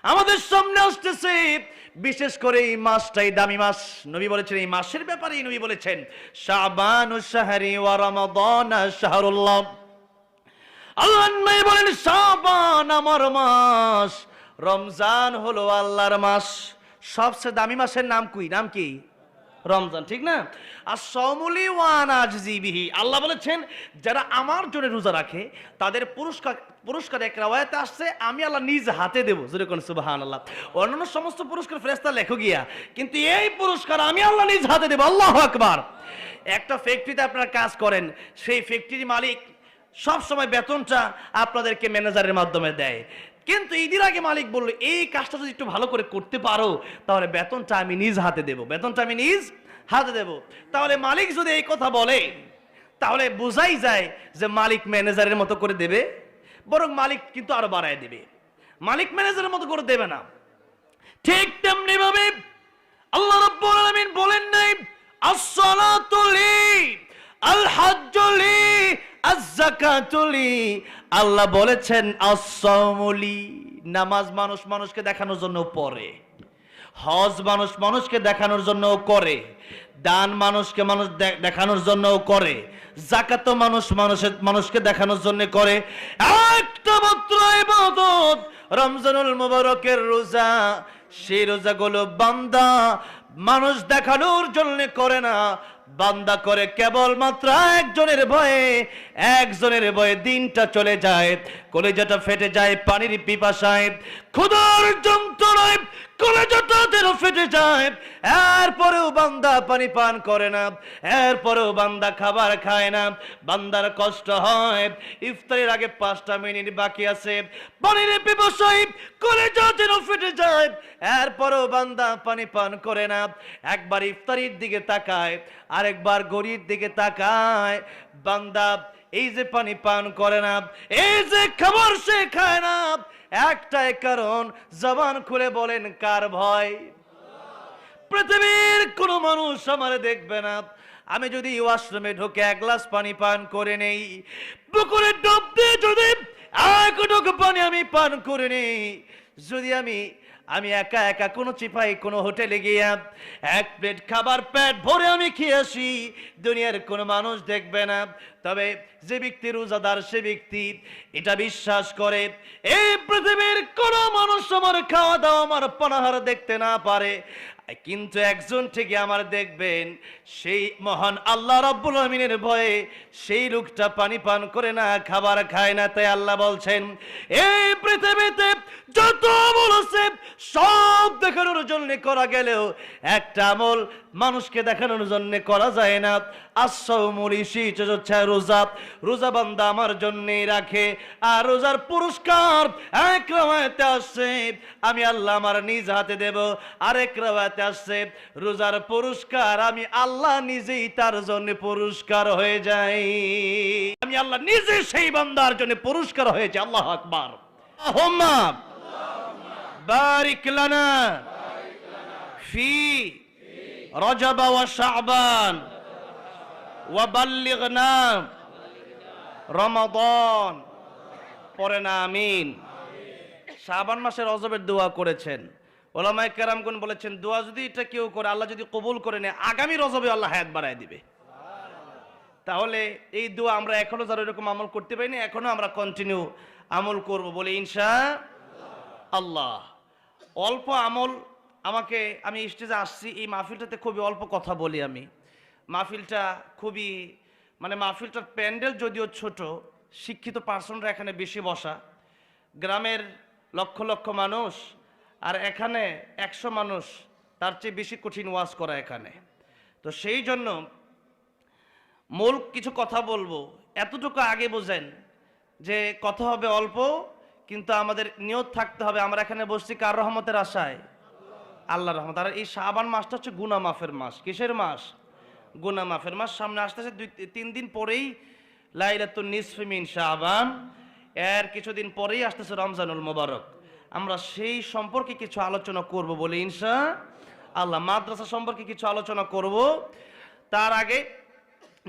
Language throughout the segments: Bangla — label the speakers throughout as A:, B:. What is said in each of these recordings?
A: আমাদের সামনে আসতেছে, বিশেষ করে এই মাসটাই দামি মাস। নবী বলেছেন এই মাসের ব্যাপারেই নবী বলেছেন শাবানু শাহরি ওয়া রমাদান শাহরুল্লাহ। আল্লাহ নবী বলেন শাবান আমার মাস, রমজান হলো আল্লাহর মাস। সবচেয়ে দামি মাসের নাম কি? রমজান, ঠিক না? আর সমুলি ওয়ান আজজি বিহি, আল্লাহ বলেছেন যারা আমার জন্য রোজা রাখে তাদের পুরস্কার এক রাওয়ায়াতে আসছে আমি আল্লাহ নিজ হাতে দেবো। যেরকম সুবহানাল্লাহ। অন্যান্য সমস্ত পুরস্কার ফেরেশতা লেখো গিয়া, কিন্তু এই পুরস্কার আমি আল্লাহ নিজ হাতে দেবো। আল্লাহু আকবার। একটা ফ্যাক্টরিতে আপনারা কাজ করেন, সেই ফ্যাক্টরির মালিক সব সময় বেতনটা আপনাদেরকে ম্যানেজারের মাধ্যমে দেয়, কিন্তু ঈদের আগে মালিক বলল এই কাজটা যদি একটু ভালো করে করতে পারো তাহলে বেতনটা আমি নিজ হাতে দেব। তাহলে মালিক যদি এই কথা বলে তাহলে বোঝাই যায় যে মালিক ম্যানেজারের মতো করে দেবে, বরং মালিক কিন্তু আরো বাড়ায় দেবে। মালিক ম্যানেজারের মতো করে দেবে না। ঠিক তেমনি ভাবে আল্লাহ রাব্বুল আলামিন বলেন নাই আস-সালাতু লি আল হাজ্জু লি আজ-যাকাতু লি, আল্লাহ বলেছেন আস-সাওমু লি। নামাজ মানুষকে দেখানোর জন্য পড়ে, হজ মানুষকে দেখানোর জন্য করে, দান মানুষ দেখানোর জন্য করে, যাকাত মানুষকে দেখানোর জন্য করে। একটা মাত্র ইবাদত রমজানুল মুবারকের রোজা, সেই রোজাগুলো বান্দা মানুষ দেখানোর জন্য করে না, বান্দা করে কেবলমাত্র একজনের ভয়ে দিনটা চলে যায়, কলিজাটা ফেটে যায় পানির পিপাসায়, ক্ষুধার যন্ত্রণায় কলিজাটা যেন ফেটে যায়। এরপরেও বান্দা পানি পান করে না, এরপরেও বান্দা খাবার খায় না, বান্দার কষ্ট হয়। ইফতারের আগে 5টা মিনিট বাকি আছে, পানির পিপাসায় কলিজা যেন ফেটে যায়, এরপরেও বান্দা পানি পান করে না। একবার ইফতারির দিকে তাকায়, আরেকবার গড়ির দিকে তাকায়, বান্দা এই যে পানি পান করে না, এই যে খাবার সে খায় না, একটাই কারণ, জবান খুলে বলেন কার ভয়? পৃথিবীর কোন মানুষ আমারে দেখবে না। আমি যদি ওয়াশরুমে ঢুকে 1 গ্লাস পানি পান করে নেই, পুকুরে ডুব দিয়ে যদি 1 ঢোক পানি আমি পান করে নেই, যদি আমি একা কোনো চিপাই কোনো হোটেলে গিয়া 1 প্লেট খাবার পেট ভরে আমি খেয়ে আসি, দুনিয়ার কোনো মানুষ দেখবে না। তবে যে ব্যক্তি রোজাদার সে ব্যক্তি এটা বিশ্বাস করে এই পৃথিবীর কোনো মানুষ আমার খাওয়া দাওয়া আমার পানাহার দেখতে না পারে, কিন্তু একজন থেকে আমার দেখবেন সেই মহান আল্লাহ রাব্বুল আমিনের ভয়ে সেই লোকটা পানি পান করে না, খাবার খায় না। তাই আল্লাহ বলছেন এই পৃথিবীতে যত আমল আছে সব দেখানোর জন্য করা গেলেও একটা আমল মানুষকে দেখানোর জন্য করা যায় না। রোজা বান্দা আমার জন্যই রাখে, আর রোজার পুরস্কার এক রাওয়ায়াতে আসছে আমি আল্লাহ আমার নিজ হাতে দেব, আরেক রাওয়ায়াতে আসছে রোজার পুরস্কার আমি আল্লাহ নিজেই তার জন্য পুরস্কার হয়ে যাই। আমি আল্লাহ নিজে সেই বান্দার জন্য পুরস্কার হয়ে যাই। আল্লাহু আকবার। আল্লাহুম্মা বারিক লানা ফি রজব ওয়া শাবান ওয়া বাল্লিগনা রমাদান। পড়ে না আমিন। শাবান মাসে রজবের দোয়া করেছেন, ওলামায়ে কেরামগণ বলেছেন দোয়া যদি এটা কেউ করে আল্লাহ যদি কবুল করে নেয় আগামী রজবে আল্লাহ হায়াত বাড়ায় দিবে। তাহলে এই দোয়া আমরা এখনো যারা এরকম আমল করতে পারিনি, এখনো আমরা কন্টিনিউ আমল করব বলে ইনশাআল্লাহ। অল্প আমল আমি স্টেজে আসছি এই মাহফিলটাতে খুবই অল্প কথা বলি আমি। মাহফিলটা খুবই মাহফিলটার প্যান্ডেল যদিও ছোট, শিক্ষিত পার্সনরা এখানে বেশি বসা, গ্রামের লক্ষ লক্ষ মানুষ, আর এখানে 100 মানুষ, তার চেয়ে বেশি কঠিন ওয়াজ করা এখানে। তো সেই জন্য মূল কিছু কথা বলবো, এতটুকু আগে বোঝেন যে কথা হবে অল্প, কিন্তু আমাদের নিয়ত থাকতে হবে আমরা এখানে বসছি কার রহমতের আশায়? আল্লাহর রহমত। আর এই শাবান মাসটা হচ্ছে গুনাহ মাফের মাস। কিসের মাস? গুনাহ মাফের মাস। সামনে আসতেছে 2-3 দিন পরেই লাইলাতুন নিসফি মিন শাবান, এর কিছুদিন পরেই আসতেছে রমজানুল মুবারক। আমরা সেই সম্পর্কে কিছু আলোচনা করব বলে ইনশাআল্লাহ। মাদ্রাসা সম্পর্কে কিছু আলোচনা করব, তার আগে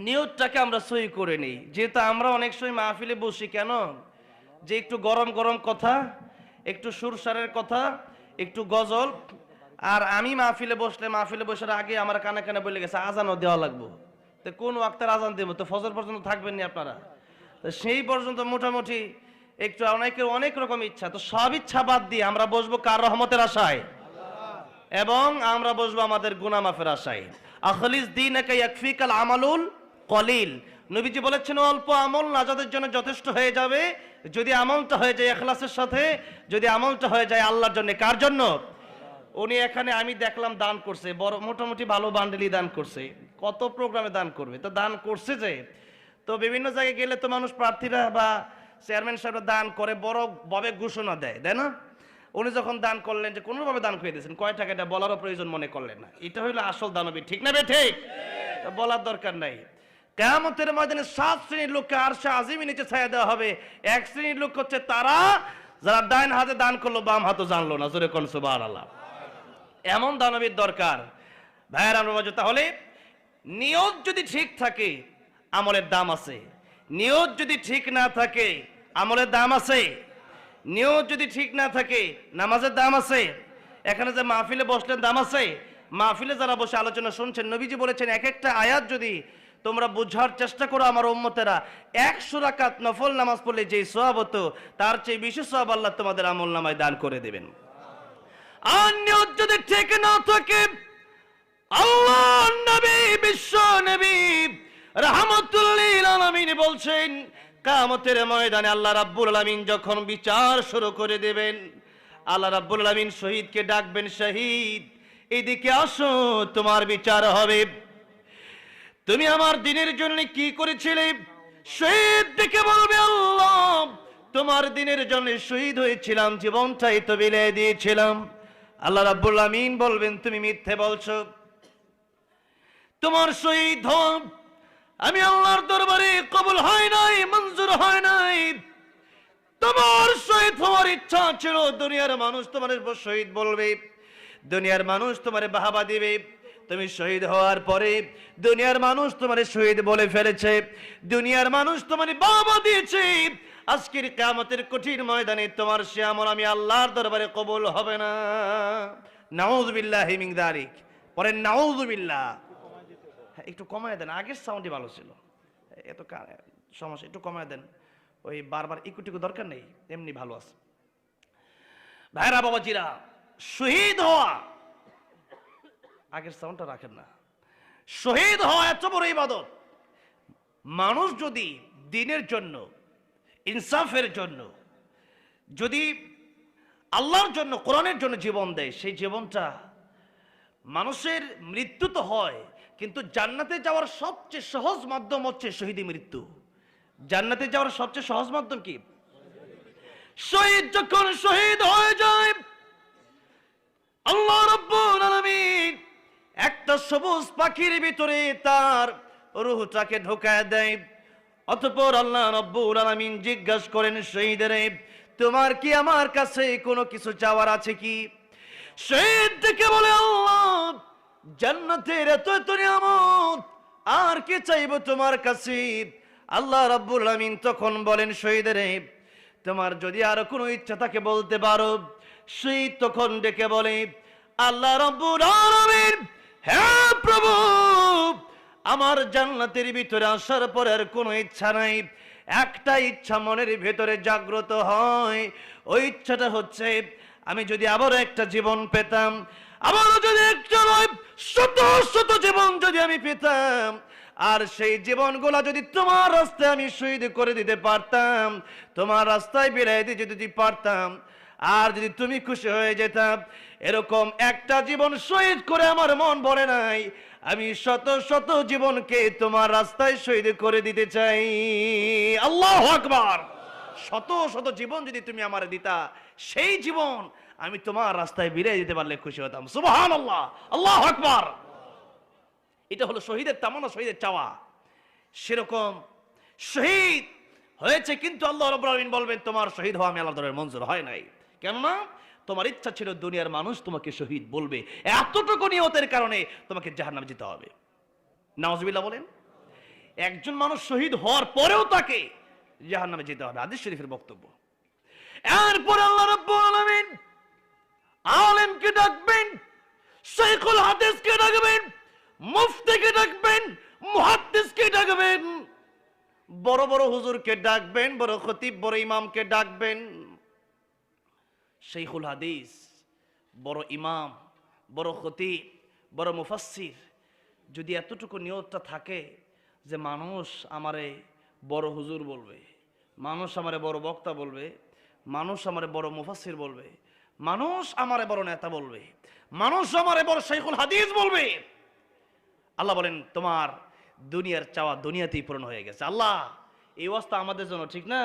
A: নিয়তটাকে আমরা সহি করে নিই। যেহেতু আমরা অনেক সময় মাহফিলে বসি কেন, যে একটু গরম গরম কথা,
B: একটু সুরসারের কথা, একটু গজল। আর আমি মাহফিলে বসার আগে আমার কানে কানে বলে গেছে আজানও দেওয়া লাগবো। তো কোন ওয়াক্তের আজান দেবো? তো ফজর পর্যন্ত থাকবেন নি আপনারা? তো সেই পর্যন্ত মোটামুটি একটু অনেকের অনেক রকম ইচ্ছা, তো সব ইচ্ছা বাদ দিয়ে আমরা বসবো কার রহমতের আশায়, এবং আমরা বসবো আমাদের গুনাহ মাফের আশায়। আখলিস দীনাকা ইয়াকফিকাল আমালুল কলিল। নবীজি বলেছেন অল্প আমল নাজাতের জন্য যথেষ্ট হয়ে যাবে, যদি আমলটা হয়ে যায় ইখলাসের সাথে, যদি আমলটা হয়ে যায় আল্লাহর জন্য। কার জন্য? উনি এখানে আমি দেখলাম দান করছে, বড় মোটামুটি ভালো বান্ডেলই দান করছে। কত প্রোগ্রামে দান করবে, তো দান করছে যে, তো বিভিন্ন জায়গায় গেলে তো মানুষ প্রার্থীরা বা চেয়ারম্যান সাহেবরা দান করে, বড় ভাবে ঘোষণা দেয়, তাই না? উনি যখন দান করলেন যে কোনোভাবে দান করে দিয়েছেন, কয় টাকা, এটা বলারও প্রয়োজন মনে করলেন না। এটা হইলো আসল দানবী, ঠিক না বে ঠিক? বলার দরকার নাই। কিয়ামতের ময়দানে 7 শ্রেণীর লোককে আরশে আজিমের নিচে ছায়া দেওয়া হবে। এক শ্রেণীর লোক হচ্ছে তারা যারা ডান হাতে দান করলো, বাম হাতও জানলো না। জোরে কোন সুবহানাল্লাহ। এমন দানবীর দরকার ভাইয়েরা আমার মাঝে। তাহলে নিয়ত যদি ঠিক থাকে আমলের দাম আছে, নিয়ত যদি ঠিক না থাকে আমলের দাম আছে, নিয়ত যদি ঠিক না থাকে নামাজের দাম আছে। এখানে যে মাহফিলে বসলেন দাম আছে। মাহফিলে যারা বসে আলোচনা শুনছেন, নবীজি বলেছেন এক একটা আয়াত যদি তোমরা বুঝার চেষ্টা করো আমার উম্মতেরা, 100 রাকাত নফল নামাজ পড়লে যে সওয়াব হতো তার চেয়ে বেশি সওয়াব আল্লাহ তোমাদের আমল নামায় দান করে দেবেন। আর নিয়ত যদি ঠিক না থাকে, আল্লাহ নবী বিশ্ব নবী রাহমাতুল লিল আলামিন বলছেন কিয়ামতের ময়দানে আল্লাহ রাব্বুল আলামিন যখন বিচার শুরু করে দেবেন, আল্লাহ রাব্বুল আলামিন শহীদকে ডাকবেন, শহীদ এদিকে আসো, তোমার বিচার হবে। তুমি আমার দ্বীনের জন্য কি করেছিলে? শহীদ দেখে বলবে আল্লাহ তোমার দ্বীনের জন্য শহীদ হয়েছিলাম, জীবনটাই তো বিলিয়ে দিয়েছিলাম। আল্লাহ রাব্বুল আলামিন বলবেন তুমি মিথ্যে বলছো, তোমার শহীদ হও আমি আল্লাহর দরবারে কবুল হয় নাই, মঞ্জুর হয় নাই। তোমার শহীদ হওয়ার ইচ্ছা ছিল, দুনিয়ার মানুষ তোমার শহীদ বলবে, দুনিয়ার মানুষ তোমার বাহাবা দিবে। তুমি শহীদ হওয়ার পরে দুনিয়ার মানুষ তোমার শহীদ বলে ফেলেছে, দুনিয়ার মানুষ তোমার বাহাবা দিয়েছে। আজকের কিয়ামতের কঠিন ময়দানে তোমার সে আমল আমি আল্লাহর দরবারে কবুল হবে না। নাউযুবিল্লাহি মিন যালিক। পরে নাউযুবিল্লাহ। একটু কমায় দেন, আগের সাউন্ডই ভালো ছিল, এত সমস্যা, একটু কমায় দেন। ওই বারবার ইকুটিকু দরকার নেই, এমনি ভালো আছে। ভাইরা বাবাজিরা, শহীদ হওয়া, আগের সাউন্ডটা রাখেন না। শহীদ হওয়া এত বড় ইবাদত। মানুষ যদি দ্বীনের জন্য, ইনসাফের জন্য, যদি আল্লাহর জন্য, কোরআনের জন্য জীবন দেয়, সেই জীবনটা মানুষের মৃত্যু তো হয়, কিন্তু জান্নাতে যাওয়ার সবচেয়ে সহজ মাধ্যম হচ্ছে শহীদি মৃত্যু। জান্নাতে যাওয়ার সবচেয়ে সহজ মাধ্যম কি? শহীদ যখন শহীদ হয়ে যায়, আল্লাহ রাব্বুল আলামিন একটা সবুজ পাখির ভিতরে তার রূহটাকে ঢোকায় দেয়। অতঃপর আল্লাহ রাব্বুল আলামিন জিজ্ঞাসা করেন শহীদরে, তোমার কি আমার কাছে কোনো কিছু চাওয়ার আছে কি? শহীদ থেকে বলে আল্লাহ জান্নাতের এত এত নিয়ামত, আর কি চাইবো তোমার কাছে? আল্লাহ রাব্বুল আলামিন তখন বলেন শহীদরে, তোমার যদি আরো কোনো ইচ্ছা থাকে বলতে পারো। শহীদ তখন ডেকে বলে আল্লাহ রাব্বুল আলামিন, হে প্রভু আমার জান্নাতের ভিতরে আসার পরে আর কোনো ইচ্ছা নাই, একটা ইচ্ছা মনের ভেতরে জাগ্রত হয়। ওই ইচ্ছাটা হচ্ছে আমি যদি আবারও একটা জীবন পেতাম, আবারও যদি একটা নয় শত শত জীবন যদি আমি পেতাম, আর সেই জীবনগুলা যদি তোমার রাস্তায় আমি শহীদ করে দিতে পারতাম, তোমার রাস্তায় বিলাই দিতে যদি পারতাম, আর যদি তুমি খুশি হয়ে যেতাম। এরকম একটা জীবন শহীদ করে আমার মন ভরে নাই, আমি শত শত জীবনকে তোমার রাস্তায় শহীদ করে দিতে চাই। আল্লাহু আকবার। শত শত জীবন যদি তুমি আমার দিতা, সেই জীবন আমি তোমার রাস্তায় বিলিয়ে দিতে পারলে খুশি হতাম। সুবহানাল্লাহ, আল্লাহু আকবার। এটা হলো শহীদের তামান্না, শহীদের চাওয়া। সেরকম শহীদ হয়েছে, কিন্তু আল্লাহ রাব্বুল আলামিন বলবেন তোমার শহীদ হওয়া আমি আল্লাহর দরবারে মঞ্জুর হয় নাই। কেননা তোমার ইচ্ছা ছিল দুনিয়ার মানুষ তোমাকে শহীদ বলবে, এতটুকু নিয়তের কারণে তোমাকে জাহান্নামে যেতে হবে। নাউজুবিল্লাহ বলেন। একজন মানুষ শহীদ হওয়ার পরেও তাকে জাহান্নামে যেতে হবে, হাদিস শরীফের বক্তব্য।
A: এরপর আল্লাহ রাব্বুল আলামিন আলেমকে ডাকবেন, শাইখুল হাদিসকে ডাকবেন, মুফতিকে ডাকবেন, মুহাদ্দিসকে ডাকবেন, বড় বড় হুজুরকে ডাকবেন, বড় খতিব বড় ইমামকে ডাকবেন। শাইখুল হাদিস, বড় ইমাম, বড় খতিব, বড় মুফাসসির যদি এতটুকু নিয়তটা থাকে যে মানুষ আমারে বড় হুজুর বলবে, মানুষ আমারে বড় বক্তা বলবে, মানুষ আমারে বড় মুফাসসির বলবে, মানুষ আমারে বড় নেতা বলবে, মানুষ আমারে বড় শাইখুল হাদিস বলবে, আল্লাহ বলেন তোমার দুনিয়ার চাওয়া দুনিয়াতেই পূরণ হয়ে গেছে। আল্লাহ এই অবস্থা আমাদের জন্য ঠিক না।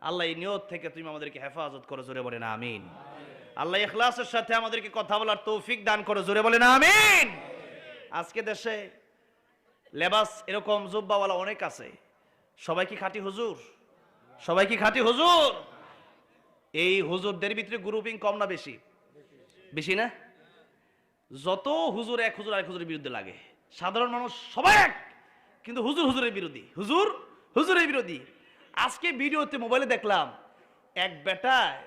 A: আল্লাহ এই নিয়ত থেকে তুমি আমাদেরকে হেফাজত করো, জোরে বলেন আমিন। আল্লাহ ইখলাসের সাথে আমাদেরকে কথা বলার তৌফিক দান করো, জোরে বলেন আমিন। আজকে দেশে লেবাস এরকম জুব্বাওয়ালা অনেক আছে, সবাই কি খাঁটি হুজুর? সবাই কি খাঁটি হুজুর? এই হুজুরদের ভিতরে গ্রুপিং কম না বেশি? বেশি না? যত হুজুর এক হুজুর আরেক হুজুরের বিরুদ্ধে লাগে, সাধারণ মানুষ সবাই এক, কিন্তু হুজুর হুজুরের বিরোধী, হুজুর হুজুরের বিরোধী। আজকে ভিডিওতে মোবাইলে দেখলাম এক বেটায়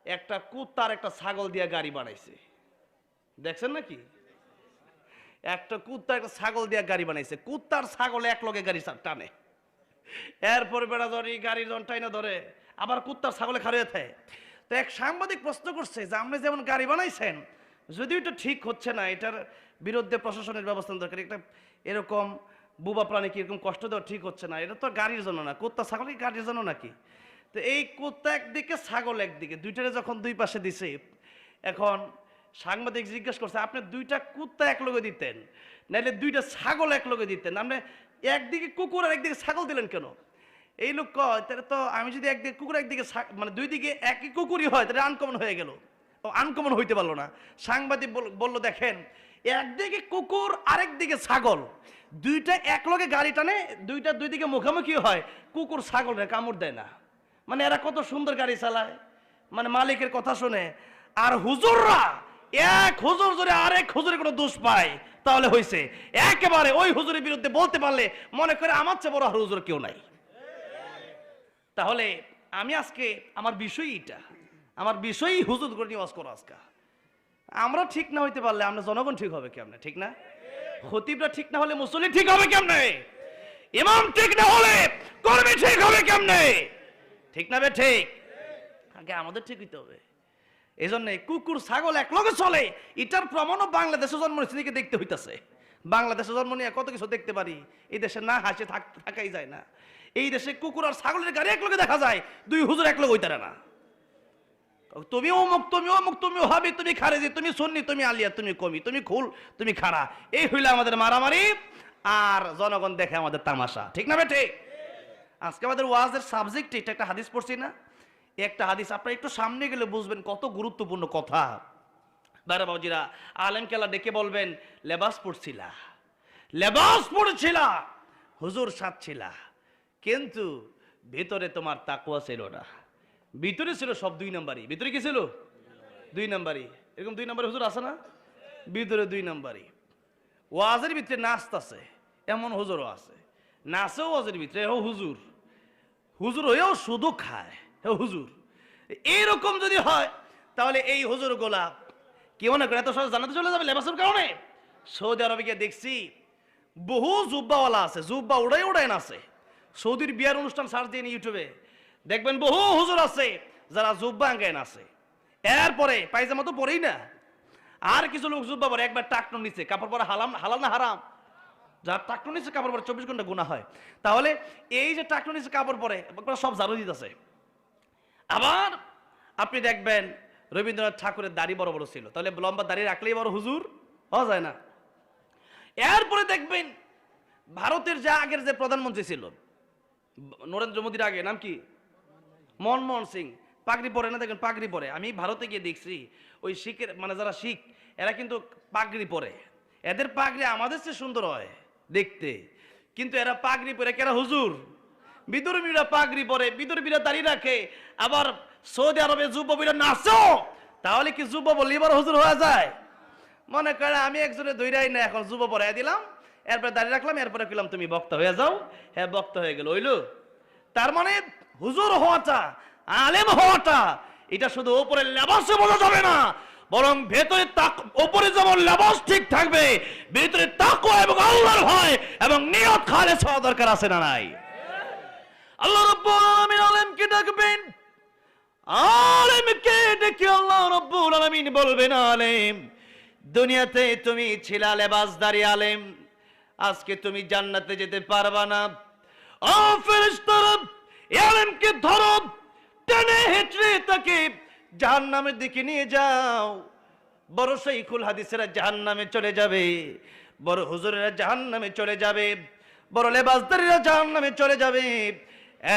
A: একটা কুত্তার একটা ছাগল দিয়ে গাড়ি বানাইছে, দেখছেন নাকি? একটা কুত্তা একটা ছাগল দিয়ে গাড়ি বানাইছে, কুত্তার ছাগল এক লগে গাড়ি টানে, এরপর বেড়া ধরে গাড়ি টাইনা ধরে, আবার কুত্তার ছাগলে খাড়িয়ে থাকে। তো এক সাংবাদিক প্রশ্ন করছে যে আপনি যেমন গাড়ি বানাইছেন, যদিও এটা ঠিক হচ্ছে না, এটার বিরুদ্ধে প্রশাসনের ব্যবস্থা দরকার, একটা এরকম বুবা প্রাণীকে এরকম কষ্ট দেওয়া ঠিক হচ্ছে না, এটা তো গাড়ির জন্য না, কুত্তা ছাগল কি গাড়ির জন্য নাকি? তো এই কুত্তা একদিকে ছাগল একদিকে, দুইটারে যখন দুই পাশে দিছে, এখন সাংবাদিক জিজ্ঞেস করছে আপনি দুইটা কুত্তা এক লগে দিতেন নাহলে দুইটা ছাগল এক লগে দিতেন, আপনি একদিকে কুকুর আর একদিকে ছাগল দিলেন কেন? এই লোক কয় তাহলে তো আমি যদি একদিকে কুকুর একদিকে মানে দুই দিকে একই কুকুরই হয় তাহলে আনকমন হয়ে গেল। ও আনকমন হইতে পারলো না। সাংবাদিক বলল দেখেন একদিকে কুকুর আরেকদিকে ছাগল, দুইটা এক লগে গাড়ি টানে, দুইটা দুই দিকে মুখোমুখি হয়, কুকুর ছাগলের কামড় দেয় না। মানে এরা কত সুন্দর গাড়ি চালায়, মানে মালিকের কথা শুনে। আর হুজুররা এক হুজুর যদি আরেক হুজুরের কোনো দোষ পায় তাহলে হইছে, একেবারে ওই হুজুরের বিরুদ্ধে বলতে পারলে মনে করে আমার চেয়ে বড় হুজুর কেউ নাই। তাহলে আমি আজকে আমার বিষয়ই এটা, আমার বিষয়ই হুজুর করে নিওয়াজ করো আজকে। আমরা ঠিক না হইতে পারলে আমরা জনগণ ঠিক হবে কেমনে? ঠিক না? খতিবরা ঠিক না হলে মুসল্লি ঠিক হবে কেমনে? ইমাম ঠিক না হলে কর্মী ঠিক হবে কেমনে? ঠিক না বে ঠিক? আগে আমাদের ঠিক হইতে হবে। এই জন্য কুকুর ছাগল এক লগে চলে, এটার প্রমাণও বাংলাদেশে জন্ম নিচ্ছে দিকে দেখতে হইতেছে। বাংলাদেশে জন্ম নিয়ে কত কিছু দেখতে পারি, এই দেশে না হাসে থাকাই যায় না। এই দেশে কুকুর আর ছাগলের গাড়ি এক লগে দেখা যায়, দুই হুজুর এক লগে হইতারে না। তুমি অমুক, তুমি অমুক, তুমি হাবি, তুমি খারেজি, তুমি সুন্নি, তুমি আলিয়া, তুমি কমি, তুমি খুল, তুমি খাড়া, এই হইলে আমাদের মারামারি, আর জনগণ দেখে আমাদের তামাশা। ঠিক না বেঠে? আজকে আমাদের ওয়াজের সাবজেক্ট এটা, একটা হাদিস পড়ছি না, একটা হাদিস আপনারা একটু সামনে গেলে বুঝবেন কত গুরুত্বপূর্ণ কথা। দাঁড়া বাবুজিরা, আলেম কেলা ডেকে বলবেন লেবাস পড়ছিলা, লেবাস পড়ছিলা, হুজুর সাজছিলা, কিন্তু ভেতরে তোমার তাকওয়া ছিল না। ভিতরে ছিল সব দুই নাম্বারই। ভিতরে কি ছিল? দুই নাম্বারই। এরকম দুই নাম্বারই হুজুর আছে না? ভিতরে দুই নাম্বারই। ওয়াজের ভিতরে নাচতেছে এমন হুজুরও আছে, নাচেও ওয়াজের ভিতরে ও হুজুর, হুজুর হয়েও শুধু খায় হে হুজুর। এইরকম যদি হয় তাহলে এই হুজুর গোলা কি মনে করে এত সহজ জানাতে চলে যাবে লেবাসের কারণে? সৌদি আরবে গিয়ে দেখছি বহু জুব্বাওয়ালা আছে, জুব্বা উড়াই উড়াই নাচে। সৌদির বিয়ার অনুষ্ঠান সার্চ দিয়ে ইউটিউবে দেখবেন বহু হুজুর আছে যারা জুব্বা আঙ্গায় নাচে। এরপরে পায়জামা তো পরেই না, আর কিছু লোক জুব্বা পরে একবার টাকনোর নিচে কাপড় পরা হালাল না হারাম? যার টাকনোর নিচে কাপড় পরে 24 ঘন্টা গুনাহ হয়। তাহলে এই যে টাকনোর নিচে কাপড় পরে সব ঝাড়ু দিতেছে। আবার আপনি দেখবেন রবীন্দ্রনাথ ঠাকুরের দাড়ি বড় বড় ছিল, তাহলে লম্বা দাড়ি রাখলেই বড় হুজুর হওয়া যায় না। এরপরে দেখবেন ভারতের যে আগের যে প্রধানমন্ত্রী ছিল নরেন্দ্র মোদীর আগে, নাম কি? মনমোহন সিং, পাগড়ি পরে না, দেখেন পাগড়ি পরে। আমি ভারতে গিয়ে দেখছি ওই শিখের মানে যারা শিখ এরা কিন্তু পাগড়ি পরে, এদের পাগড়ি আমাদের চেয়ে সুন্দর হয় দেখতে, কিন্তু এরা পাগড়ি পরে কেরা হুজুর? বিদুর্মীরা পাগড়ি পরে, বিদুর্মীরা দাড়ি রাখে। আবার সৌদি আরবে যুববীরা নাচো, তাহলে কি যুব বললে এবার হুজুর হয়ে যায়? মনে করে আমি একজনে দৈরাই না, এখন যুব পরে দিলাম, এরপরে দাঁড়িয়ে রাখলাম, এরপরে কইলাম তুমি বক্তা হয়ে যাও, হ্যাঁ বক্তা হয়ে গেল, হইল। তার মানে হুজুর হওয়াটা আলেম হওয়াটা এটা শুধু উপরের লেবাসে বোঝা যাবে না, বরং ভেতরে উপরে যেমন লেবাস ঠিক থাকবে, ভেতরে তাকওয়া এবং আল্লাহর ভয় এবং নিয়ত খালেস হওয়া দরকার আছে না নাই? আল্লাহ রাব্বুল আলামিন আলেমকে ডাকবেন, আলেমকে ডেকে আল্লাহ রাব্বুল আলামিন বলবেন, আলেম দুনিয়াতে তুমি ছিলা লেবাসদারি আলেম, আজকে তুমি জান্নাতে যেতে পারবা না। ও ফেরেশতারা, এই আলেমকে ধরো, টেনে হেঁচড়ে তাকে জাহান্নামের দিকে নিয়ে যাও। বড় শাইখুল হাদিসেরা জাহান্নামে চলে যাবে, বড় হুজুরেরা জাহান্নামে চলে যাবে, বড় লেবাসদারীরা জাহান্নামে চলে যাবে।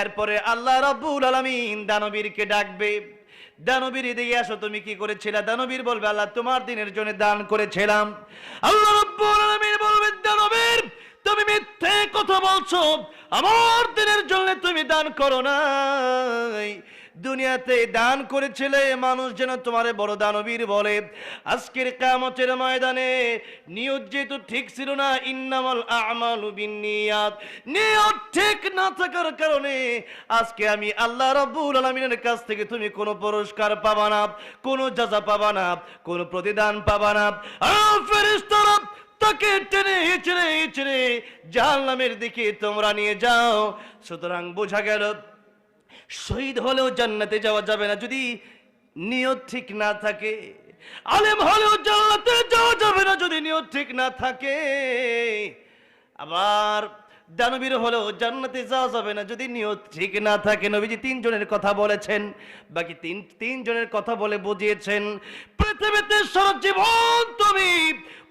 A: এরপরে আল্লাহ রাব্বুল আলামিন দানবীরকে ডাকবে, দানবীর এদিকে আসো, তুমি কি করেছিলা? দানবীর বলবে, আল্লাহ তোমার দিনের জন্য দান করেছিলাম। আল্লাহ রাব্বুল আলামিন বলবেন, দানবীর তুমি মিথ্যে কথা বলছো, আমার দিনের জন্য তুমি দান করো নাই, দুনিয়াতে দান করেছিলে মানুষ যেন তোমারে বড় দানবীর বলে। আজকের কিয়ামতের ময়দানে নিয়ত যেহেতু ঠিক ছিল না, ইন্নামাল আমালু বিন্নিয়াত, নিয়ত ঠিক না থাকার কারণে আজকে আমি আল্লাহ রাব্বুল আলামিনের কাছ থেকে তুমি কোনো পুরস্কার পাবা না, কোনো জাযা পাবা না, কোনো প্রতিদান পাবা না। ফেরেশতারা তাকে টেনে হিচড়ে হিচড়ে জাহান্নামের দিকে তোমরা নিয়ে যাও। সুতরাং বোঝা গেল শহীদ হলেও জান্নাতে যাওয়া যাবে না যদি নিয়ত ঠিক না থাকে, আলেম হলেও জান্নাতে যাওয়া যাবে না যদি নিয়ত ঠিক না থাকে, আবার দানবীর হলেও জান্নাতে যাওয়া যাবে না যদি নিয়ত ঠিক না থাকে। নবীজি 3 জনের কথা বলেছেন, বাকি তিন জনের কথা বলে বুঝিয়েছেন, পৃথিবীতে সারা জীবন তুমি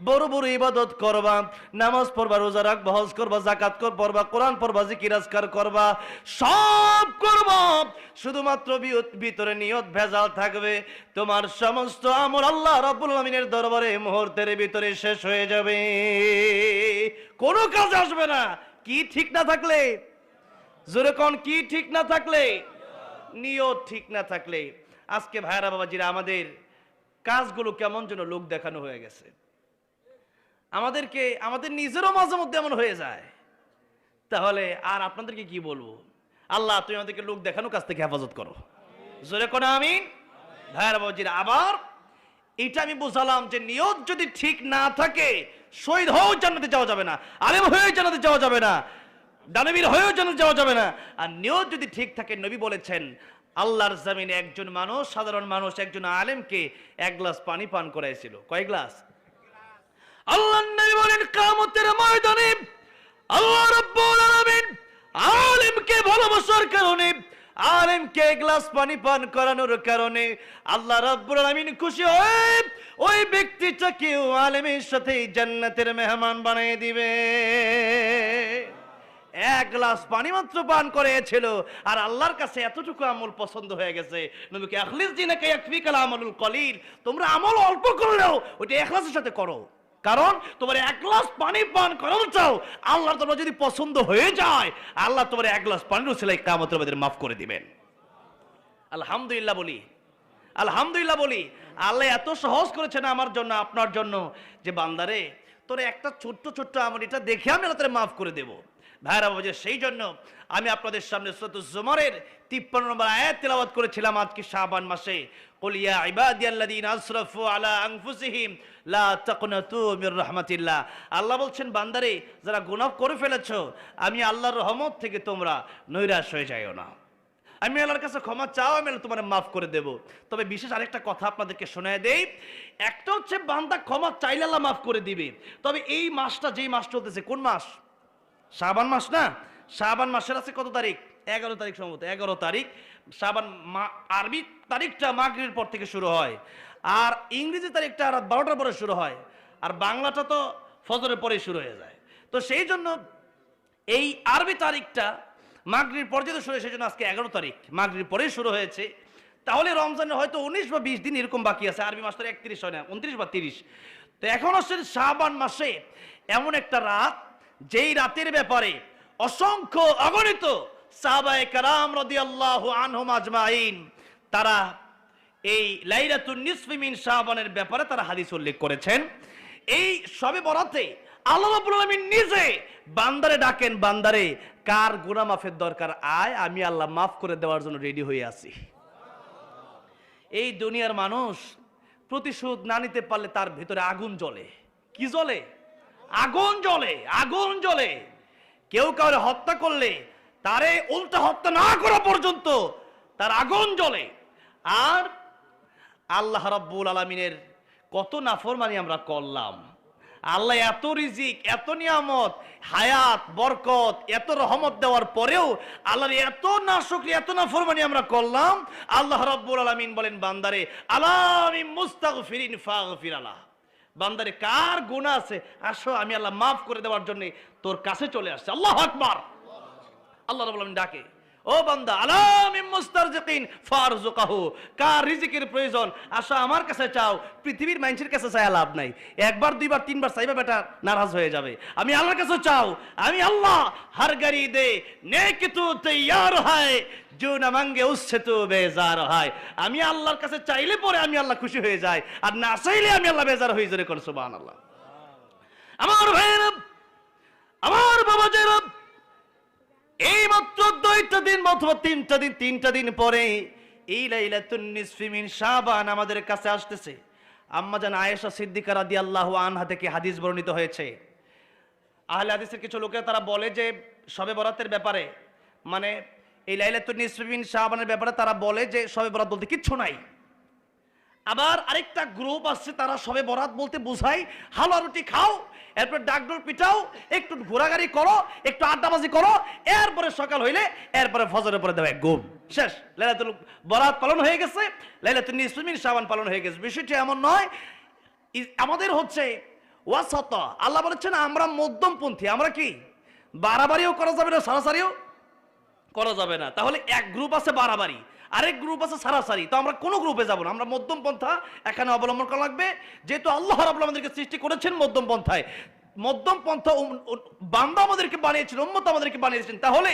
A: বড় বড় ইবাদত করবা, নামাজ পড়বা, রোজা রাখবা, হজ করবা, যাকাত করবা, কোরআন পড়বা, জিকির আজকার করবা, সব করবা, শুধুমাত্র ভিতরে নিয়ত ভেজাল থাকবে, তোমার সমস্ত আমল আল্লাহ রাব্বুল আলামিনের দরবারে মুহূর্তের ভিতরে শেষ হয়ে যাবে, কোনো কাজ আসবে না। কি ঠিক না থাকলে? জোরে কোন, কি ঠিক না থাকলে? নিয়ত ঠিক না থাকলে। আজকে ভাইরা বাবাজিরা আমাদের কাজগুলো কেমন যেন লোক দেখানো হয়ে গেছে, আমাদের নিজেরও মাঝে মধ্যে এমন হয়ে যায়। তাহলে আর আপনাদেরকে কি বলবো? আল্লাহ তুমি আমাদেরকে লোক দেখানো কাজ থেকে হেফাজত করো, জোরে কোন আমিন। ভাইরা বাবাজিরা, আবার এটা আমি বুঝালাম যে নিয়ত যদি ঠিক না থাকে শহীদ হয়েও জান্নাতে যাওয়া যাবে না, আলেম হয়েও জান্নাতে যাওয়া যাবে না, দানবীর হয়েও জান্নাতে যাওয়া যাবে না। আর নিয়ত যদি ঠিক থাকে, নবী বলেছেন আল্লাহর জমিনে একজন মানুষ, সাধারণ মানুষ একজন আলেমকে 1 গ্লাস পানি পান করাইছিল। কয় গ্লাস? আল্লাহর নবী বলেন কিয়ামতের ময়দানে আল্লাহ রাব্বুল আলামিন আলেমকে ভালোবাসার কারণে, আলেমকে 1 গ্লাস পানি পান করানোর কারণে আল্লাহ রাব্বুল আলামিন খুশি হয়ে ওই ব্যক্তিটাকে আলেমের সাথে জান্নাতের মেহমান বানিয়ে দিবে। 1 গ্লাস পানি মাত্র পান করেছিল, আর আল্লাহর কাছে এতটুকু আমল পছন্দ হয়ে গেছে। নবীকে আখলিস দিনাকা ইয়াকফিকাল আমালুল কলিল, তোমরা আমল অল্প করলেও ওটা ইখলাসের সাথে করো, কারণ তোমার 1 গ্লাস পানি পান করানো চাও, আল্লাহর তোমার যদি পছন্দ হয়ে যায়, আল্লাহ তোমার 1 গ্লাস পানির উসিলায় কিয়ামতের মধ্যে মাফ করে দিবেন। আলহামদুলিল্লাহ বলি, আলহামদুলিল্লাহ বলি। আল্লাহ এত সহজ করেছেন আমার জন্য, আপনার জন্য, যে বান্দারে তোর একটা ছোট্ট ছোট্ট আমল, এটা দেখে আমি আল্লাহ তাআলা মাফ করে দেব। ভাইরা বাবা, সেই জন্য আমি আপনাদের সামনে সূরা জুমারের 53 নম্বর আয়াত তেলাওয়াত করেছিলাম আজকে শাবান মাসে। কুল ইয়া ইবাদিয়াল্লাযীনা আসরাফু আলা আনফুসিহিম লা তাকনাতু মির রাহমাতিল্লাহ। আল্লাহ বলছেন, বান্দারে যারা গুনাহ করে ফেলেছো, আমি আল্লাহর রহমত থেকে তোমরা নৈরাশ হয়ে যাইও না, আমি আল্লাহর কাছে ক্ষমা চাও, আমি আল্লাহ তোমার মাফ করে দেব। তবে বিশেষ আরেকটা কথা আপনাদেরকে শোনায় দেই, একটা হচ্ছে বান্দা ক্ষমা চাইলে আল্লাহ মাফ করে দিবে, তবে এই মাসটা, যেই মাস চলতেছে, কোন মাস? শাবান মাস না? শাবান মাসের আছে কত তারিখ? 11 তারিখ সম্ভবত, 11 তারিখ শাবান। আরবি তারিখটা মাগরিবের পর থেকে শুরু হয়, আর ইংরেজি তারিখটা রাত 12টার পরে শুরু হয়, আর বাংলাটা তো ফজরের পরে শুরু হয়ে যায়। তো সেই জন্য এই আরবি তারিখটা মাগরিব পর্যন্ত শুরু হয়েছে, সেই জন্য আজকে 11 তারিখ মাগরিব পরে শুরু হয়েছে। তাহলে রমজানের হয়তো 19 বা 20 দিন এরকম বাকি আছে, আরবি মাস তো 31 হয় না, 29 বা 30। তো এখন হচ্ছে শাবান মাসে এমন একটা রাত, যেই রাতের ব্যাপারে অসংখ্য অগণিত সাহাবায়ে কেরাম রাদিয়াল্লাহু আনহুম আজমাইন তারা এই লাইলাতুন নিসফি মিন শাবানের ব্যাপারে তারা হাদিস উল্লেখ করেছেন। এই শবে বরাতে আল্লাহ রাব্বুল আলামিন নিজে বান্দারে ডাকেন, বান্দারে কার গুনাহ মাফের দরকার, আয় আমি আল্লাহ মাফ করে দেওয়ার জন্য রেডি হয়ে আছি। এই দুনিয়ার মানুষ প্রতিশোধ না নিতে পারলে তার ভিতরে আগুন জ্বলে। কি জ্বলে? আগুন জ্বলে, আগুন জ্বলে। কেউ কাউরে হত্যা করলে তারে উল্টা হত্যা না করা পর্যন্ত তার আগুন জ্বলে। আর আল্লাহ রাব্বুল আলামিনের কত নাফরমানি আমরা করলাম। আল্লাহ এত রিজিক, এত নিয়ামত, হায়াত, বরকত, এত রহমত দেওয়ার পরেও আল্লাহর এত নাশুকরি, এত নাফরমানি আমরা করলাম। আল্লাহ রাব্বুল আলামিন বলেন বান্দারে, আলামি মুস্তাগফিরিন ফাগফির আলাহ, বান্দারে কার গুনাহ আছে আসো আমি আল্লাহ মাফ করে দেওয়ার জন্য তোর কাছে চলে আসছে। আল্লাহু আকবার। আল্লাহ রাব্বুল আলামিন ডাকে, ও বান্দা, আলামি মুস্তারজিকিন ফারজুকাহু, কার রিজিকের প্রয়োজন আসো আমার কাছে চাও। পৃথিবীর মানুষের কাছে চাই লাভ নাই, একবার দুইবার তিনবার চাইবা বেটা নারাজ হয়ে যাবে। আমি আল্লাহর কাছে চাও, আমি আল্লাহ হর গরি দে নেক তু তৈয়ার হয়, जो ना मांगे उससे तो बेजार হয়। আমি আল্লাহর কাছে চাইলে পরে আমি আল্লাহ খুশি হয়ে যাই, আর না চাইলে আমি আল্লাহ বেজার হয়ে যাই। কোন সুবহানাল্লাহ। আমার ভাইরা, আমার বাবাজিরা, এই মাত্র 2টা দিন অথবা 3টা দিন পরে এই লাইলাতুন নিসফি মিন শাবান আমাদের কাছে আসতেছে। আম্মা জান আয়েশা সিদ্দিকা রাদিয়াল্লাহু আনহা থেকে হাদিস বর্ণিত হয়েছে। আহলে হাদিসের কিছু লোকেরা তারা বলে যে শবে বরাতের ব্যাপারে, মানে এই লাইলাতুন নিসফি মিন শাবানের ব্যাপারে তারা বলে যে শবে বরাত বলতে কিচ্ছু নাই। আবার আরেকটা গ্রুপ আছে তারা শবে বরাত বলতে বোঝায় হালুয়া রুটি খাও, এরপর ডাকডোর পিটাও, একটু ঘোরাঘুরি করো, একটু আড্ডাবাজি করো, এরপরে সকাল হইলে এরপরে ফজরের পরে দেবে ঘুম, শেষ। লাইলাতুল বরাত পালন হয়ে গেছে, লাইলাতুন নিসফি মিন শাবান পালন হয়ে গেছে। বিষয়টি এমন নয়, আমাদের হচ্ছে ওয়াসাতা। আল্লাহ বলেছেন আমরা মধ্যমপন্থী। আমরা কি বাড়াবাড়িও করা যাবে না, সারাসারিও করা যাবে না। তাহলে এক গ্রুপ আছে বাড়াবাড়ি, আরেক গ্রুপ আছে সারাসারি। তো আমরা কোন গ্রুপে যাব না, আমরা মধ্যম পন্থা এখানে অবলম্বন করা লাগবে। যেহেতু আল্লাহ রাব্বুল আমাদেরকে সৃষ্টি করেছেন মধ্যম পন্থায়, মধ্যম পন্থা বান্দা আমাদেরকে বানিয়েছেন, উম্মত আমাদেরকে বানিয়েছেন। তাহলে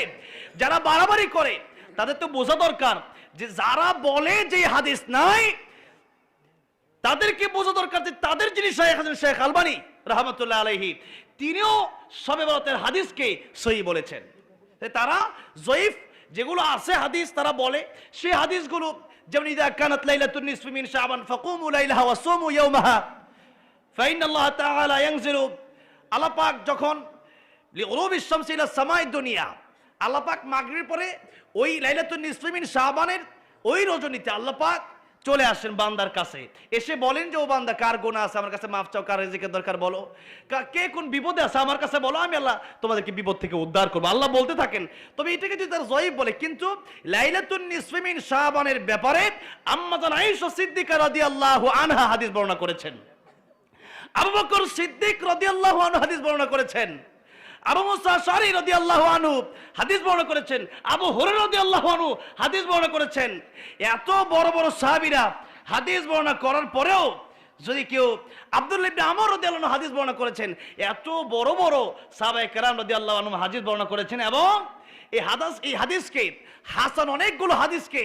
A: যারা বাড়াবাড়ি করে তাদের তো বোঝা দরকার যে যারা বলে যে হাদিস নাই তাদেরকে বোঝা দরকার যে তাদের যিনি শাইখ আছেন শেখ আলবানী রাহমাতুল্লাহ আলাইহি, তিনিও শবে বরাতের হাদিসকে সহিহ বলেছেন। তারা জয়ীফ যেগুলো আছে হাদিস তারা বলে, সেই হাদিসগুলো যেমন ইযা কানাত লাইলাতুন নিসফি মিন শাবান ফাকুমু লাইলাহা ওয়া সুমু ইয়াওমাহা ফাইনাল্লাহ তাআলা ইয়ানজিলু, আল্লাহ পাক যখন লিগুরুবিশ শামসি ইলা সামাই দুনিয়া, আল্লাহ পাক মাগরিবের পরে ওই লাইলাতুন নিসফি মিন শাবানের ওই রজনীতে আল্লাহ পাক চলে আসেন বান্দার কাছে, এসে বলেন যে ও বান্দা কার গুনাহ আছে আমার কাছে মাফ চাও, কার রিজিকের দরকার বলো, কে কোন বিপদে আছে আমার কাছে বলো, আমি আল্লাহ তোমাদেরকে বিপদ থেকে উদ্ধার করবো। আল্লাহ বলতে থাকেন। তবে এটাকে যদি তার জয়ীফ বলে, কিন্তু লাইলাতুন নিসফি মিন শাবানের ব্যাপারে আম্মা জান আয়েশা সিদ্দিকা রাদিয়াল্লাহু আনহা হাদিস বর্ণনা করেছেন, আবু বকর সিদ্দিক রাদিয়াল্লাহু আনহু হাদিস বর্ণনা করেছেন, আবু মুসা আশআরী রাদিয়াল্লাহু আনহু হাদিস বর্ণনা করেছেন, আবু হুরায়রা রাদিয়াল্লাহু আনহু হাদিস বর্ণনা করেছেন। এত বড় বড় সাহাবীরা হাদিস বর্ণনা করার পরেও যদি কেউ আব্দুল্লাহ ইবনে আমর রাদিয়াল্লাহু আনহু হাদিস বর্ণনা করেছেন, এত বড় বড় সাহাবায়ে কেরাম রাদিয়াল্লাহু আনহু হাদিস বর্ণনা করেছেন, এবং এই হাদিসকে হাসান অনেকগুলো হাদিসকে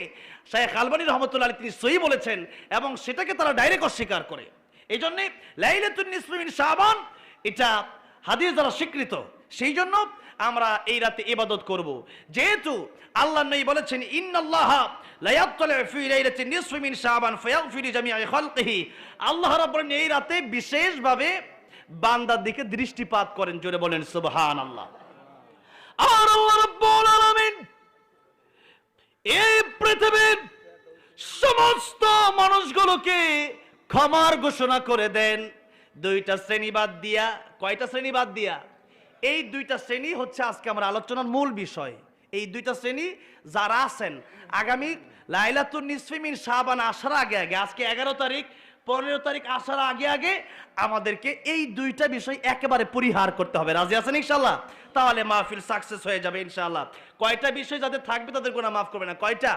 A: শাইখ আলবানী রাহমাতুল্লাহ আলাইহি তিনি সহিহ বলেছেন, এবং সেটাকে তারা ডাইরেক্ট অস্বীকার করে। এই জন্য লাইলাতুন নিসফি মিন শাবান এটা হাদিস দ্বারা স্বীকৃত। সেই জন্য আমরা এই রাতে ইবাদত করব, যেহেতু আল্লাহ নবী বলেছেন ইন্নাল্লাহা লা ইয়াত্তালিউ ফি লাইলাতিন নিসফি মিন শাবান ফায়াগফিরু জামিআ খালকিহি, আল্লাহ রাব্বুল এই রাতে বিশেষভাবে বান্দার দিকে দৃষ্টিপাত করেন। জোরে বলেন সুবহানাল্লাহ। আর আল্লাহ রাব্বুল আলামিন এই পৃথিবীর সমস্ত মানুষগুলোকে ক্ষমার ঘোষণা করে দেন 2টা শ্রেণী বাদ দিয়া। কয়টা শ্রেণী বাদ দিয়া? এই 2টা শ্রেণী হচ্ছে আজকে আমার আলোচনার মূল বিষয়। এই 2টা শ্রেণী যারা আছেন আগামী লাইলাতুন নিসফি মিন শাবান আসার আগে আগে, আজকে 11 তারিখ 15 তারিখ আসার আগে আগে আমাদেরকে এই 2টা বিষয় একেবারে পরিহার করতে হবে। রাজি আছেন ইনশাআল্লাহ? তাহলে মাহফিল সাকসেস হয়ে যাবে ইনশাআল্লাহ। কয়টা বিষয় যাদের থাকবে তাদের গুনাহ মাফ করবে না। কয়টা?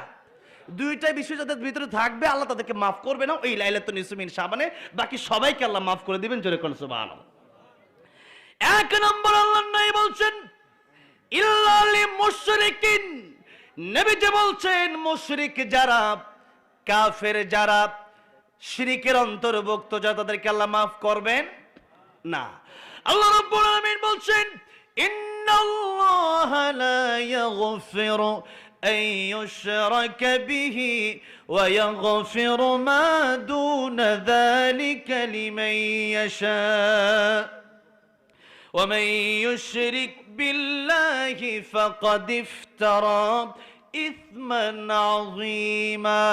A: 2টা বিষয় যাদের ভিতরে থাকবে আল্লাহ তাদেরকে মাফ করবে না এই লাইলাতুন নিসফি মিন শাবানে, বাকি সবাইকে আল্লাহ মাফ করে দিবেন। জোরে কোন সুবহানাল্লাহ। 1 নম্বর আল্লাহ নবী বলছেন ইল্লা লিল মুশরিকিন, নবী যে বলছেন মুশরিক যারা, কাফের যারা, শিরকের অন্তর্ভুক্ত যারা, তাদেরকে আল্লাহ মাফ করবেন না। আল্লাহ রাব্বুল আলামিন বলছেন ইন্নাল্লাহা লা ইয়াগফিরু আন ইউশরাকা বিহি ওয়া ইয়াগফিরু মা দুনা যালিকা লিমান ইয়াশা ওয়া মান ইউশরিক বিল্লাহি ফাকাদ ইফতারা ইসমান আযীমা।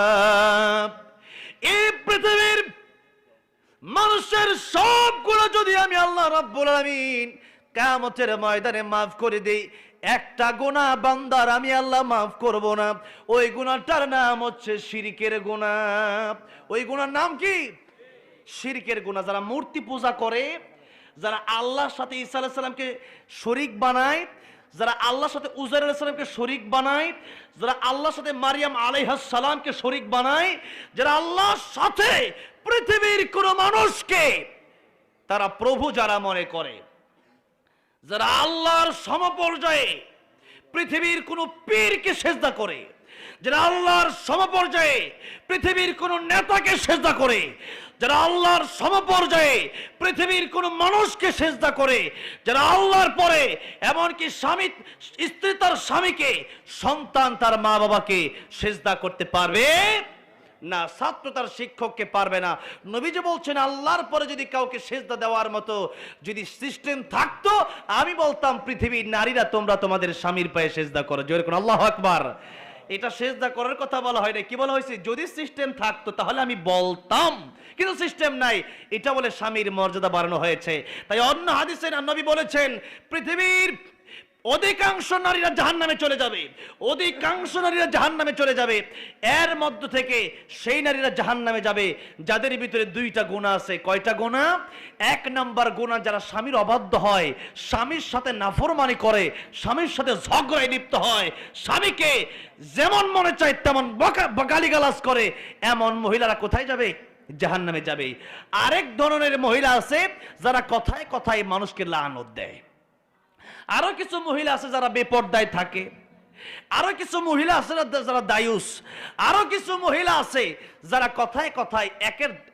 A: এই পৃথিবীর মানুষের সব গুনাহ যদি আমি আল্লাহ রাব্বুল আলামিন কিয়ামতের ময়দানে মাফ করে দেই, একটা গুনাহ বান্দার আমি আল্লাহ মাফ করব না। ওই গুনাহটার নাম হচ্ছে শিরকের গুনাহ। ওই গুনাহর নাম কি? শিরকের গুনাহ। যারা মূর্তি পূজা করে, যারা আল্লাহর সাথে ঈসা আলাইহিস সালামকে শরীক বানায়, যারা আল্লাহর সাথে উজাইর আলাইহিস সালামকে শরীক বানায়, যারা আল্লাহর সাথে মারিয়াম আলাইহিস সালামকে শরীক বানায়, যারা আল্লাহর সাথে পৃথিবীর কোন মানুষকে তারা প্রভু যারা মনে করে, যারা আল্লাহর সমপর্যায়ে পৃথিবীর কোন পীরকে সেজদা করে, যারা আল্লাহর সমপর্যায়ে পৃথিবীর কোন নেতাকে সেজদা করে, যারা আল্লাহর সমপর্যায়ে পৃথিবীর কোন মানুষকে সেজদা করে, যারা আল্লাহর পরে এমনকি স্বামী স্ত্রী তার স্বামীকে, সন্তান তার মা বাবাকে সেজদা করতে পারবে না, ছাত্র তার শিক্ষককে পারবে না। নবীজি বলছেন আল্লাহর পরে যদি কাউকে সেজদা দেওয়ার মতো যদি সিস্টেম থাকতো, আমি বলতাম পৃথিবীর নারীরা তোমরা তোমাদের স্বামীর পায়ে সেজদা করো। জোরে কোন আল্লাহু আকবার। এটা সেজদা করার কথা বলা হয় না, কি বলা হয়েছে? যদি সিস্টেম থাকতো তাহলে আমি বলতাম, কিন্তু সিস্টেম নাই, এটা বলে স্বামীর মর্যাদা বাড়ানো হয়েছে। তাই অন্য হাদিসে নবী বলেছেন পৃথিবীর অধিকাংশ নারীরা জাহান্নামে চলে যাবে, অধিকাংশ নারীরা জাহান্নামে চলে যাবে। এর মধ্য থেকে সেই নারীরা জাহান্নামে যাবে যাদের ভিতরে দুইটা গুনাহ আছে। কয়টা গুনাহ? এক নাম্বার গুনাহ, যারা স্বামীর অবাধ্য হয়, স্বামীর সাথে নাফরমানি করে, স্বামীর সাথে ঝগড়ায় লিপ্ত হয়, স্বামীকে যেমন মনে চায় তেমন গালিগালাজ করে, এমন মহিলারা কোথায় যাবে? জাহান্নামে যাবে। আরেক ধরনের মহিলা আছে যারা কথায় কথায় মানুষকে লানত দেয়। আরো কিছু মহিলা আছে যারা বেপরদায় থাকে, আরো কিছু মহিলা আছে যারা দায়ুস, আরো কিছু মহিলা আছে যারা কথায় কথায়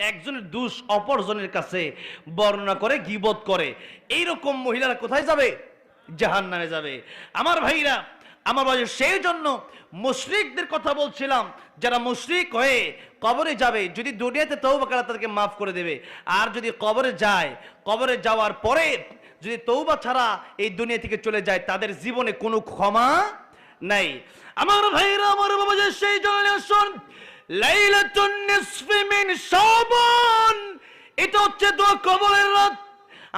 A: একজনের দোষ অপরজনের কাছে বর্ণনা করে, গীবত করে। এইরকম মহিলারা কোথায় যাবে? জাহান্নামে যাবে। আমার ভাইরা, আমার ভাই, সেই জন্য মুশরিকদের কথা বলছিলাম, যারা মুশরিক হয়ে কবরে যাবে, যদি দুনিয়াতে তওবা করে তাদেরকে মাফ করে দেবে, আর যদি কবরে যায়, কবরে যাওয়ার পরে যদি তওবা ছাড়া এই দুনিয়া থেকে চলে যায়, তাদের জীবনে কোনো ক্ষমা নাই। আমার ভাইরা, আমার বাবা, যে সেই জন্য শুন, লাইলাতুন নিসফি মিন শাবান, এটা হচ্ছে দোয়া কবরের রাত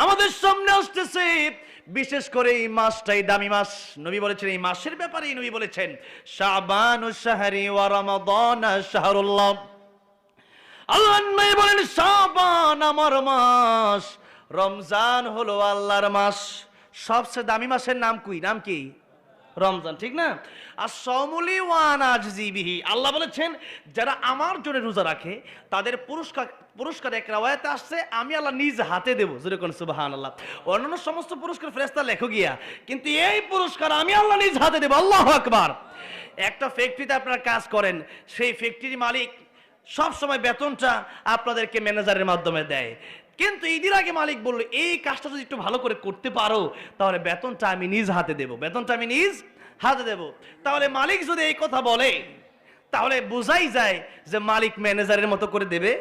A: আমাদের সামনে আসতেছে। বিশেষ করে এই মাসটাই দামি মাস। নবী বলেছেন এই মাসের ব্যাপারে, নবী বলেছেন শাবানু শাহরি ওয়া রমাদান শাহরুল্লাহ। আল্লাহ নবী বলেন শাবান আমার মাস, রমজান হলো আল্লাহর মাস। সবচেয়ে দামি মাসের নাম কি? রমজান, ঠিক না? আর সাওমুলি ওয়া আনা আজজি বিহি, আল্লাহ বলেছেন যারা আমার জন্য রোজা রাখে তাদের পুরস্কার এক রাওয়ায়াতে আসছে আমি আল্লাহ নিজ হাতে দেব। জোরে কোন সুবহানাল্লাহ। অন্যান্য সমস্ত পুরস্কার ফেরেশতা লেখো গিয়া, কিন্তু এই পুরস্কার আমি আল্লাহ নিজ হাতে দেব। আল্লাহু আকবার। একটা ফ্যাক্টরিতে আপনারা কাজ করেন, সেই ফ্যাক্টরির মালিক সব সময় বেতনটা আপনাদেরকে ম্যানেজারের মাধ্যমে দেয়, কিন্তু ঈদের আগে মালিক বললো এই কাজটা যদি একটু ভালো করে করতে পারো তাহলে বেতনটা আমি নিজ হাতে দেব, বেতনটা আমি নিজ হাতে দেব। তাহলে মালিক যদি এই কথা বলে তাহলে বোঝাই যায় যে মালিক ম্যানেজারের মতো করে দেবে,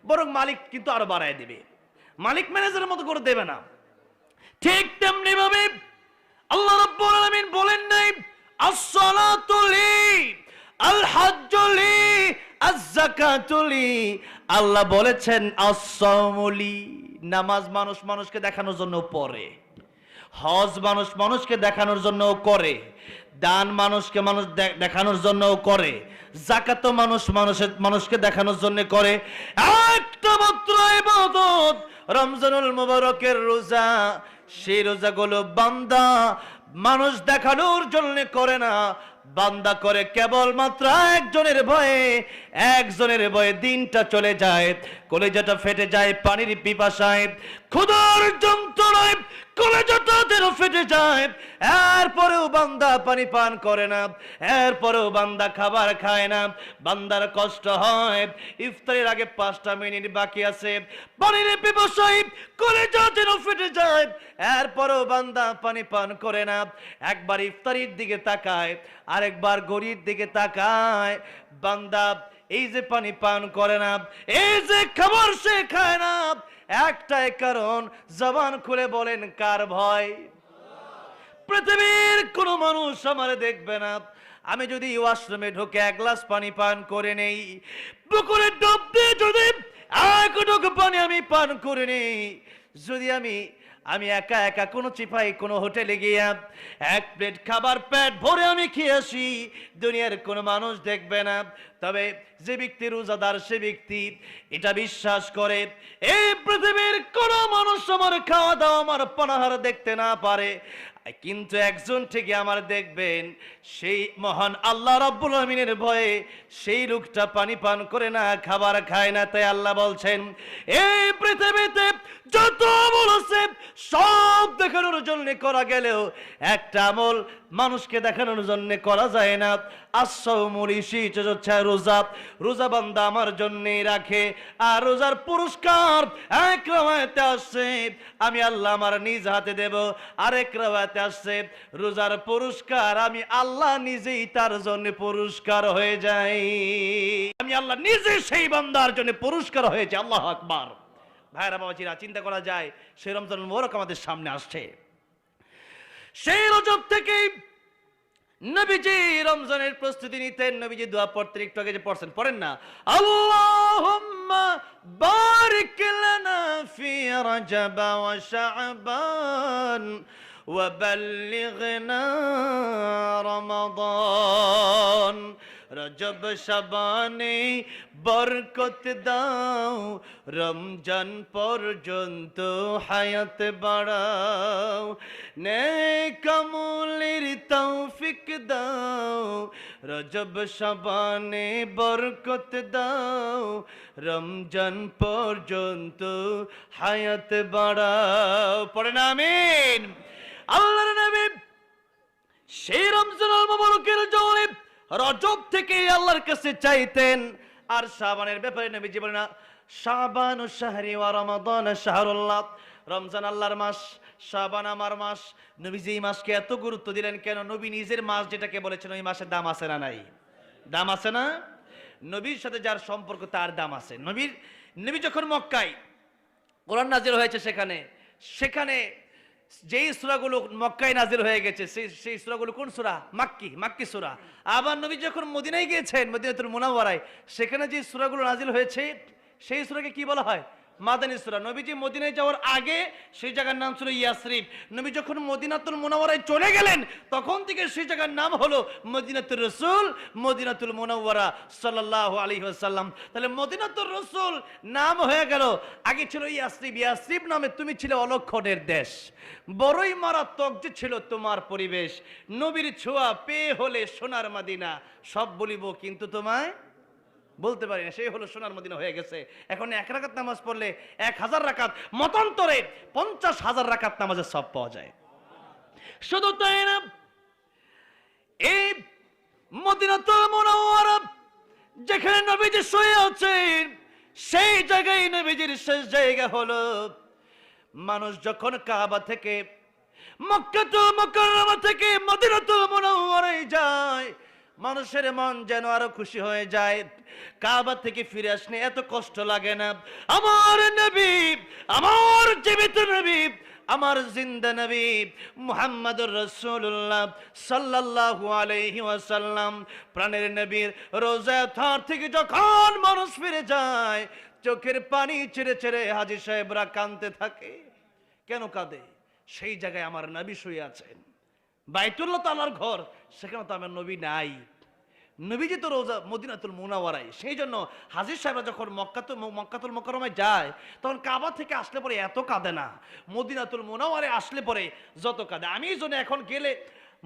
A: বরং মালিক কিন্তু আরো বাড়ায় দেবে, মালিক ম্যানেজারের মতো করে দেবে না। ঠিক তেমনি ভাবে আল্লাহ রাব্বুল আলামিন বলেন নাই আস-সালাতু লি, আল হাজ্জু লি, আজ-যাকাতু লি। আল্লাহ বলেছেন আস-সাওমু লি, নামাজ মানুষকে দেখানোর জন্য পড়ে, হজ মানুষকে দেখানোর জন্য করে, দান মানুষ দেখানোর জন্য করে, যাকাত মানুষকে দেখানোর জন্য করে। একটা মাত্র ইবাদত রমজানুল মুবারকের রোজা, সেই রোজাগুলো বান্দা মানুষ দেখানোর জন্য করে না, বান্দা করে কেবলমাত্র একজনের ভয়ে দিনটা চলে যায়, কলিজাটা ফেটে যায় পানির পিপাসায়, ক্ষুধার যন্ত্রণায় কলেজাটা যেন ফেটে যায়, এরপরেও বান্দা পানি পান করে না, এরপরেও বান্দা খাবার খায় না, বান্দার কষ্ট হয়। ইফতারের আগে 5টা মিনিট বাকি আছে, পানির পিপাসায় কলেজা যেন ফেটে যায়, এরপরেও বান্দা পানি পান করে না। একবার ইফতারির দিকে তাকায়, আরেকবার ঘড়ির দিকে তাকায়, বান্দা এই যে পানি পান করে না, এই যে খাবার সে খায় না, একটাই কারণ, জবান খুলে বলেন কার ভয়? পৃথিবীর কোন মানুষ আমারে দেখবে না, আমি যদি ওয়াশরুমে ঢুকে 1 গ্লাস পানি পান করে নেই, পুকুরে ডুব দিয়ে যদি 1 ঢোক পানি আমি পান করে নেই, যদি আমি একা একা কোনো চিপাই কোনো হোটেলে গিয়া 1 প্লেট খাবার পেট ভরে আমি খেয়ে আসি, দুনিয়ার কোনো মানুষ দেখবে না। তবে যে ব্যক্তি রোজাদার, সে ব্যক্তি এটা বিশ্বাস করে, এই পৃথিবীর কোন মানুষ আমার খাওয়া দাওয়া, আমার পানাহার দেখতে না পারে, কিন্তু একজন ঠিকই আমার দেখবেন, সেই মহান আল্লাহ রাব্বুল আমিনের ভয়ে সেই লোকটা পানি পান করে না, খাবার খায় না। তাই আল্লাহ বলছেন, এই পৃথিবীতে যত আমল আছে সব দেখানোর জন্য করা গেলেও একটা আমল মানুষকে দেখানোর জন্য করা যায় না। রোজা, রোজা বান্দা আমার জন্যই রাখে, আর রোজার পুরস্কার এক রাওয়ায়াতে আসছে আমি আল্লাহ আমার নিজ হাতে দেব, আরেক রাওয়ায়াতে আসছে রোজার পুরস্কার আমি আল্লাহ নিজেই তার জন্য পুরস্কার হয়ে যাই, আমি আল্লাহ নিজে সেই বান্দার জন্য পুরস্কার হয়েছে। আল্লাহু আকবার। ভাইরা বাবাজিরা, চিন্তা করা যায় সেই রমজান মুবারক আমাদের সামনে আসছে, সেই রজব থেকে নবীজি রমজানের প্রস্তুতি নিতেন। নবীজি দোয়া পড়তেন, একটু আগে যে পড়ছেন, পড়েন না, আল্লাহুম্মা বারিক লানা ফি রজব ওয়া শাবান ওয়া বাল্লিগনা রমাদান। রজব শাবানে বরকত দাও, রমজান পর্যন্ত হায়াত বাড়াও, নেক আমলের তৌফিক দাও, রজব শাবানে বরকত দাও, রমজান পর্যন্ত হায়াত বাড়াও। পড়েন আমিন। আল্লাহর নবী সেই রমজানুল মুবারকের জন্য রজব থেকে আল্লাহর কাছে চাইতেন। আর শাবানের ব্যাপারে নবীজি বলেন, শাবানু শাহরি ওয়া রমাদান শাহরুল্লাহ, রমজান আল্লাহর মাস, শাবান আমার মাস। নবীজি এই মাসকে এত গুরুত্ব দিলেন কেন? নবী নিজের মাস যেটাকে বলেছেন, ওই মাসের দাম আছে না নাই? দাম আছে না? নবীর সাথে যার সম্পর্ক তার দাম আছে। নবী যখন মক্কায় কোরআন নাজিল হয়েছে, সেখানে যেই সূরাগুলো মক্কায় নাজিল হয়ে গেছে, সেই সূরাগুলো কোন সূরা? মাক্কি সূরা। আবার নবী যখন মদিনায় গিয়েছেন, মদিনাতুল মুনাওয়ারায়, সেখানে যে সূরাগুলো নাজিল হয়েছে সেই সূরাকে কি বলা হয়? মাদানী সূরা। নবীজি মদিনায় যাওয়ার আগে সেই জায়গার নাম ছিল ইয়াসরিব। নবী যখন মদিনাতুল মুনাওয়ারায় চলে গেলেন, তখন থেকে সেই জায়গার নাম হলো মদিনাতুর রাসূল, মদিনাতুল মুনাওয়ারা সাল্লাল্লাহু আলাইহি ওয়াসাল্লাম। তাহলে মদিনাতুর রাসূল নাম হয়ে গেল, আগে ছিল ইয়াসরিব। ইয়াসরিব নামে তুমি ছিলে অলক্ষণের দেশ, বড়ই মারাত্মক যে ছিল তোমার পরিবেশ। নবীর ছোঁয়া পেয়ে হলে সোনার মদিনা, সব বলিব কিন্তু তোমায় বলতে পারি না, সেই হলো সোনার মদিনা হয়ে গেছে। এখন 1 রাকাত নামাজ পড়লে 1000 রাকাত, মতান্তরে 50,000 রাকাত নামাজের সব পাওয়া যায়। শুধু তাই না, এই মদিনাতুল মুনাওয়ারা যেখানে নবীজি শুয়ে আছেন, সেই জায়গায় নবীজির শেষ জায়গা হলো। মানুষ যখন কাবা থেকে, মক্কাতুল মুকাররমা থেকে মদিনাতুল মুনাওয়ারায় যায়, মানুষের মন যেন আরো খুশি হয়ে যায়। কাবা থেকে ফিরে আসলে এত কষ্ট লাগে না। আমার নবী, আমার জীবিত নবী, আমার জিন্দা নবী মুহাম্মদুর রাসূলুল্লাহ সাল্লাল্লাহু আলাইহি ওয়াসাল্লাম, প্রাণের নবীর রোজা থার থেকে যখন মানুষ ফিরে যায়, চোখের পানি ছেড়ে ছেড়ে হাজী সাহেবরা কাঁদতে থাকে। কেন কাঁদে? সেই জায়গায় আমার নবী শুয়ে আছেন। বাইতুল্লাহ তো আল্লাহর ঘর, সেখানে তো আমার নবী নাই। নবীজি তো রোজা মদিনাতুল মুনাওয়ারায়। সেই জন্য হাজী সাহেবরা যখন মক্কাতুল মুকাররমায় যায়, তখন কাবা থেকে আসলে পরে এত কাঁদে না, মদিনাতুল মুনাওয়ারায় আসলে পরে যত কাঁদে। আমি এই জন্য এখন গেলে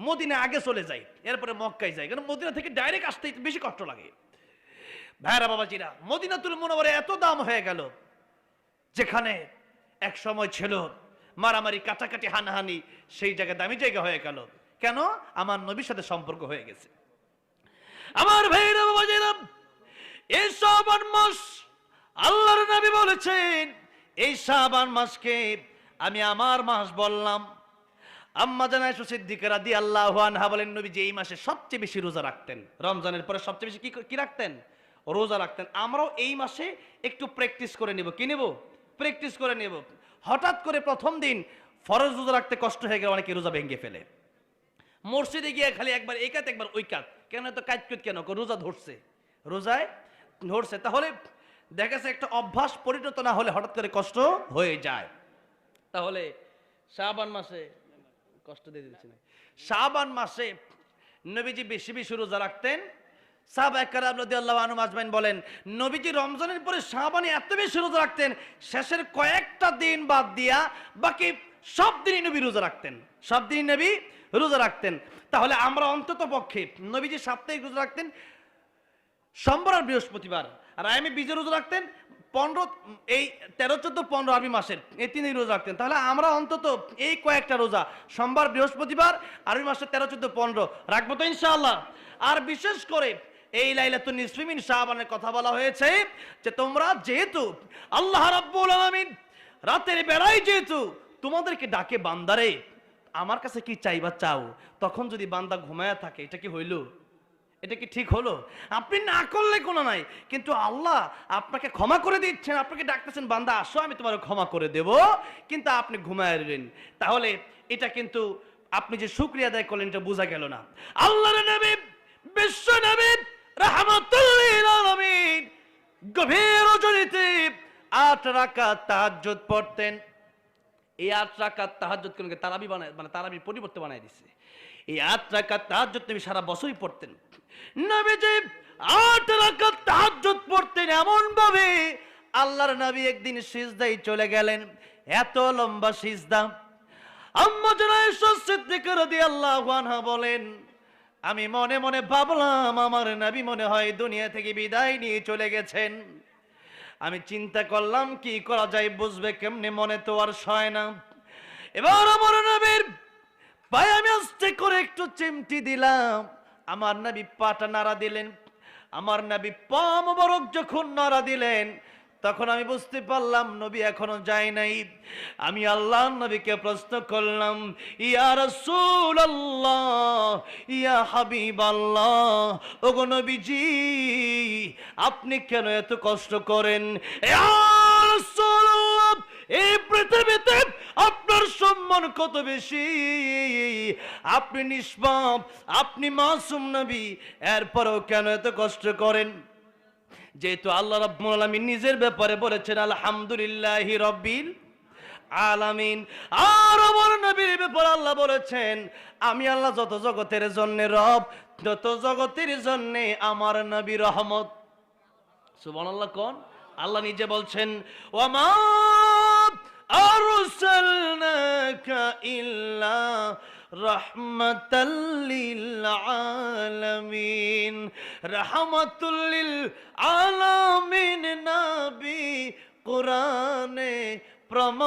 A: মদিনা আগে চলে যাই, এরপরে মক্কায় যাই, কারণ মদিনা থেকে ডাইরেক্ট আসতে বেশি কষ্ট লাগে। ভাইরা বাবাজিরা, মদিনাতুল মুনাওয়ারায় এত দাম হয়ে গেল, যেখানে এক সময় ছিল মারামারি কাটাকাটি হানাহানি, সেই জায়গায় দামি জায়গা হয়ে গেল। কেন? আমার নবীর সাথে সম্পর্ক হয়ে গেছে। আমার ভাইরা বাবাজিরা, এই শাবান মাস আল্লাহর নবী বলেছেন, এই শাবান মাসকে আমি আমার মাস বললাম। আম্মা জান আয়েশা সিদ্দিকা রাদিয়াল্লাহু আনহা বলেন, নবী যে এই মাসে সবচেয়ে বেশি রোজা রাখতেন, রমজানের পরে সবচেয়ে বেশি কি রাখতেন? রোজা রাখতেন। আমরাও এই মাসে একটু প্র্যাকটিস করে নেব। কি নেব? প্র্যাকটিস করে নেব। হঠাৎ করে প্রথম দিন ফরজ রোজা রাখতে কষ্ট হয়ে গেলে অনেকে রোজা ভেঙে ফেলে। মসজিদে গিয়ে খালি একবার এই কাত একবার ওই কাত, কেন এত কাজ কেন? রোজা ধরছে, রোজায় ধরছে। তাহলে দেখা গেছে একটা অভ্যাস পরিণত না হলে হঠাৎ করে কষ্ট হয়ে যায়। তাহলে শাবান মাসে কষ্ট দিয়ে দিচ্ছি না, শাবান মাসে নবীজি বেশি বেশি রোজা রাখতেন। সাহাবায়ে কেরাম রাদিয়াল্লাহু আনহুম আজমাইন বলেন, নবীজি রমজানের পরে শাবানে এত বেশি রোজা রাখতেন, শেষের কয়েকটা দিন বাদ দিয়া বাকি সব দিনই নবী রোজা রাখতেন, সব দিনই নবী রোজা রাখতেন। তাহলে আমরা অন্তত পক্ষে, নবীজি সাপ্তাহিক রোজা রাখতেন সোমবার আর বৃহস্পতিবার, আর আয়ামে বীজের রোজা রাখতেন 15, এই 13, 14, 15 আরবি মাসের এই 3 দিন রোজা রাখতেন। তাহলে আমরা অন্তত এই কয়েকটা রোজা সোমবার বৃহস্পতিবার আরবি মাসের 13, 14, 15 রাখবো তো ইনশাআল্লাহ। আর বিশেষ করে এই লাইলাতুন নিসফি মিন শাবানের কথা বলা হয়েছে যে তোমরা যেহেতু আল্লাহ রাব্বুল আলামিন রাতের বেলায় যেহেতু তোমাদেরকে ডাকে, বান্দারে আমার কাছে কি চাইবা চাও, তখন যদি বান্দা ঘুমায়া থাকে, এটা কি হইল? এটা কি ঠিক হলো? আপনি না করলে কোনো নাই, কিন্তু আল্লাহ আপনাকে ক্ষমা করে দিচ্ছেন, আপনাকে ডাকতেছেন, বান্দা আসো আমি তোমার ক্ষমা করে দেব, কিন্তু আপনি ঘুমায় রইলেন। তাহলে এটা কিন্তু আপনি যে শুকরিয়া আদায় করলেন এটা বোঝা গেল না। আল্লাহর নবী, বিশ্ব নবী রাহমাতুল লিল আলামিন গভীর রজনীতে 8 রাকাত তাহাজ্জুদ পড়তেন। এই 8 রাকাত তাহাজ্জুদ কোনকে তারাবি বানায়, মানে তারাবি পরিবর্তে বানায় দিছে। এই 8 রাকাত তাহাজ্জুদ নবী সারা বছরই পড়তেন। নবীজি 8 রাকাত তাহাজ্জুদ পড়তেন এমন ভাবে, আল্লাহর নবী একদিন সিজদায় চলে গেলেন, এত লম্বা সিজদা। আম্মা জান আয়েশা সিদ্দিকা রাদিয়াল্লাহু আনহা বলেন, আমি মনে মনে ভাবলাম আমার নবী মনে হয় দুনিয়া থেকে বিদায় নিয়ে চলে গেছেন। আমি চিন্তা করলাম কি করা যায়, বুঝবে কেমনে, মনে তো আর সয় না। এবার আমার নবীর পায়ে আমি আস্তে করে একটু চিমটি দিলাম, আমার নবী পাটা নাড়া দিলেন। আমার নবী পা মোবারক যখন নাড়া দিলেন, তখন আমি বুঝতে পারলাম নবী এখনো যায় নাই। আমি আল্লাহর নবীকে প্রশ্ন করলাম, ইয়া রাসূলুল্লাহ, ইয়া হাবিবাল্লাহ, ওগো নবীজি আপনি কেন এত কষ্ট করেন? ইয়া রাসূলুল্লাহ, এই পৃথিবীতে আপনার সম্মান কত বেশি, আপনি নিষ্পাপ, আপনি মাসুম নবী, এরপরেও কেন এত কষ্ট করেন? যেহেতু আল্লাহ রাব্বুল আলামিন নিজের ব্যাপারে বলেছেন আলহামদুলিল্লাহি রাব্বিল আলামিন, আর আমার নবীর ব্যাপারে আল্লাহ বলেছেন আমি আল্লাহ যত জগতের জন্য রব, যত জগতের জন্য আমার নবী রহমত। সুবহানাল্লাহ। কোন আল্লাহ নিজে বলছেন, ওয়ামা আরসালনাকা ইল্লা রাহমাতাল লিল আলামিন। রাহমাতুল লিল আলামিন নবী কোরআনে প্রমাণ,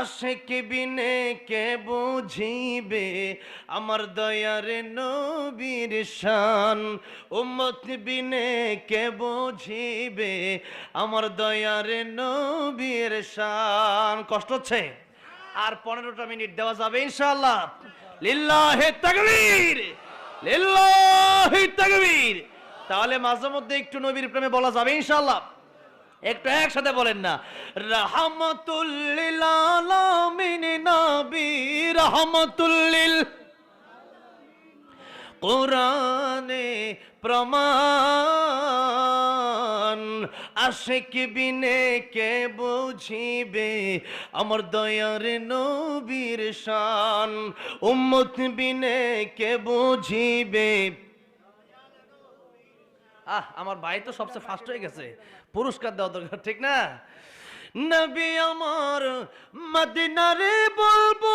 A: আশিক বিনে কে বুঝিবে আমার দয়ার নবীর শান, উম্মত বিনে কে বুঝিবে আমার দয়ার নবীর শান। কষ্ট হচ্ছে? আর 15টা মিনিট দেওয়া যাবে ইনশাআল্লাহ। লিল্লাহি তাকবীর, লিল্লাহি তাকবীর। তাহলে মাঝে মধ্যে একটু নবীর প্রেমে বলা যাবে ইনশাআল্লাহ। একটু একসাথে বলেন না, রাহমাতুল লিল আলামিন নবী রাহমাতুল লিল, কোরআনে প্রমাণ, আশিক বিনে কে বুঝিবে আমার দয়ার নবীর শান, উম্মত বিনে কে বুঝিবে। আমার ভাই তো সবচেয়ে ফার্স্ট হয়ে গেছে, পুরস্কার দেওয়া দরকার, ঠিক না? নবী আমার মদিনারে বলবো